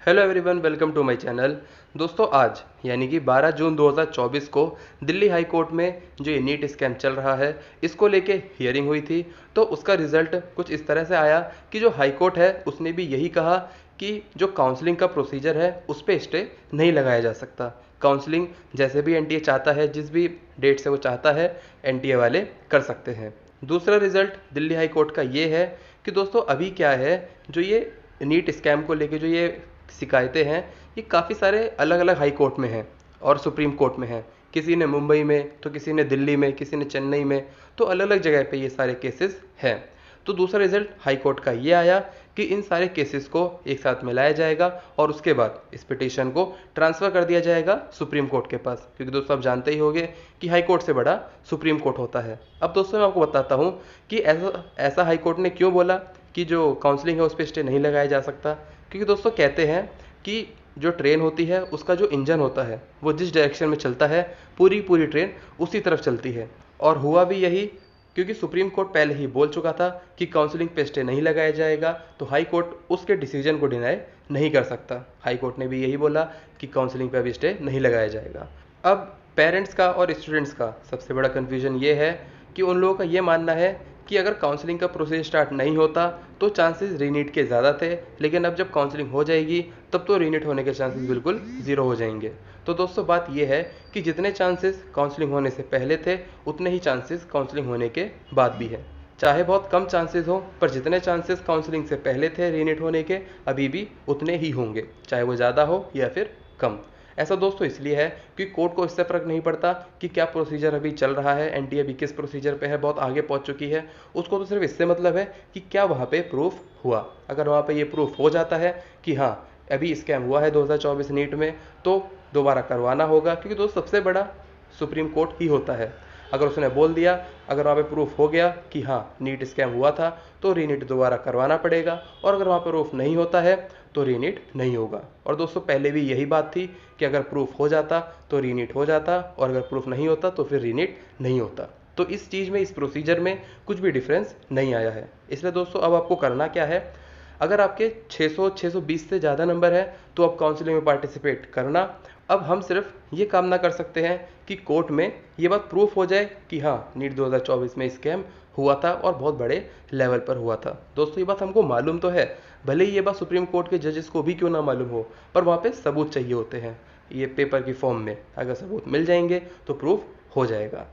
Hello everyone, welcome to my channel. दोस्तों, आज यानी कि 12 जून 2024 को दिल्ली हाई कोर्ट में जो ये नीट स्कैम चल रहा है, इसको लेके हियरिंग हुई थी। तो उसका रिजल्ट कुछ इस तरह से आया कि जो हाई कोर्ट है उसने भी यही कहा कि जो काउंसलिंग का प्रोसीजर है उस पर स्टे नहीं लगाया जा सकता। काउंसलिंग जैसे भी एनटीए चाहता है, जिस भी डेट से वो चाहता है, एनटीए वाले कर सकते हैं। दूसरा रिजल्ट दिल्ली हाई कोर्ट का ये है कि दोस्तों अभी क्या है, जो ये नीट स्कैम को लेके जो ये शिकायतें हैं, ये काफ़ी सारे अलग अलग हाई कोर्ट में हैं और सुप्रीम कोर्ट में हैं। किसी ने मुंबई में, तो किसी ने दिल्ली में, किसी ने चेन्नई में, तो अलग अलग जगह पे ये सारे केसेस हैं। तो दूसरा रिजल्ट हाई कोर्ट का ये आया कि इन सारे केसेस को एक साथ मिलाया जाएगा और उसके बाद इस पिटीशन को ट्रांसफ़र कर दिया जाएगा सुप्रीम कोर्ट के पास, क्योंकि दोस्तों आप जानते ही होंगे कि हाई कोर्ट से बड़ा सुप्रीम कोर्ट होता है। अब दोस्तों मैं आपको बताता हूँ कि ऐसा ऐसा हाई कोर्ट ने क्यों बोला कि जो काउंसलिंग है उस पर स्टे नहीं लगाया जा सकता। क्योंकि दोस्तों कहते हैं कि जो ट्रेन होती है उसका जो इंजन होता है वो जिस डायरेक्शन में चलता है, पूरी पूरी ट्रेन उसी तरफ चलती है। और हुआ भी यही, क्योंकि सुप्रीम कोर्ट पहले ही बोल चुका था कि काउंसलिंग पे स्टे नहीं लगाया जाएगा, तो हाई कोर्ट उसके डिसीजन को डिनाई नहीं कर सकता। हाई कोर्ट ने भी यही बोला कि काउंसलिंग पे अभी स्टे नहीं लगाया जाएगा। अब पेरेंट्स का और स्टूडेंट्स का सबसे बड़ा कन्फ्यूजन ये है कि उन लोगों का ये मानना है कि अगर काउंसलिंग का प्रोसेस स्टार्ट नहीं होता तो चांसेस रीनीट के ज़्यादा थे, लेकिन अब जब काउंसलिंग हो जाएगी तब तो रीनीट होने के चांसेस बिल्कुल ज़ीरो हो जाएंगे। तो दोस्तों बात यह है कि जितने चांसेस काउंसलिंग होने से पहले थे, उतने ही चांसेस काउंसलिंग होने के बाद भी है। चाहे बहुत कम चांसेस हो, पर जितने चांसेस काउंसलिंग से पहले थे रीनीट होने के, अभी भी उतने ही होंगे, चाहे वो ज़्यादा हो या फिर कम। ऐसा दोस्तों इसलिए है कि कोर्ट को इससे फ़र्क नहीं पड़ता कि क्या प्रोसीजर अभी चल रहा है, एनटीए अभी किस प्रोसीजर पे है, बहुत आगे पहुंच चुकी है। उसको तो सिर्फ इससे मतलब है कि क्या वहाँ पे प्रूफ हुआ। अगर वहाँ पे ये प्रूफ हो जाता है कि हाँ अभी स्कैम हुआ है 2024 नीट में, तो दोबारा करवाना होगा, क्योंकि दोस्त सबसे बड़ा सुप्रीम कोर्ट ही होता है। अगर उसने बोल दिया, अगर वहाँ पे प्रूफ हो गया कि हाँ नीट स्कैम हुआ था, तो रीनीट दोबारा करवाना पड़ेगा। और अगर वहाँ पे प्रूफ नहीं होता है तो रीनीट नहीं होगा। और दोस्तों पहले भी यही बात थी कि अगर प्रूफ हो जाता तो रीनीट हो जाता, और अगर प्रूफ नहीं होता तो फिर रीनीट नहीं होता। तो इस चीज़ में, इस प्रोसीजर में कुछ भी डिफरेंस नहीं आया है। इसलिए दोस्तों अब आपको करना क्या है, अगर आपके 600 620 से ज़्यादा नंबर है तो आप काउंसलिंग में पार्टिसिपेट करना। अब हम सिर्फ ये काम ना कर सकते हैं कि कोर्ट में ये बात प्रूफ हो जाए कि हाँ नीट 2024 में स्कैम हुआ था और बहुत बड़े लेवल पर हुआ था। दोस्तों ये बात हमको मालूम तो है, भले ही ये बात सुप्रीम कोर्ट के जजेस को भी क्यों ना मालूम हो, पर वहाँ पे सबूत चाहिए होते हैं। ये पेपर की फॉर्म में अगर सबूत मिल जाएंगे तो प्रूफ हो जाएगा।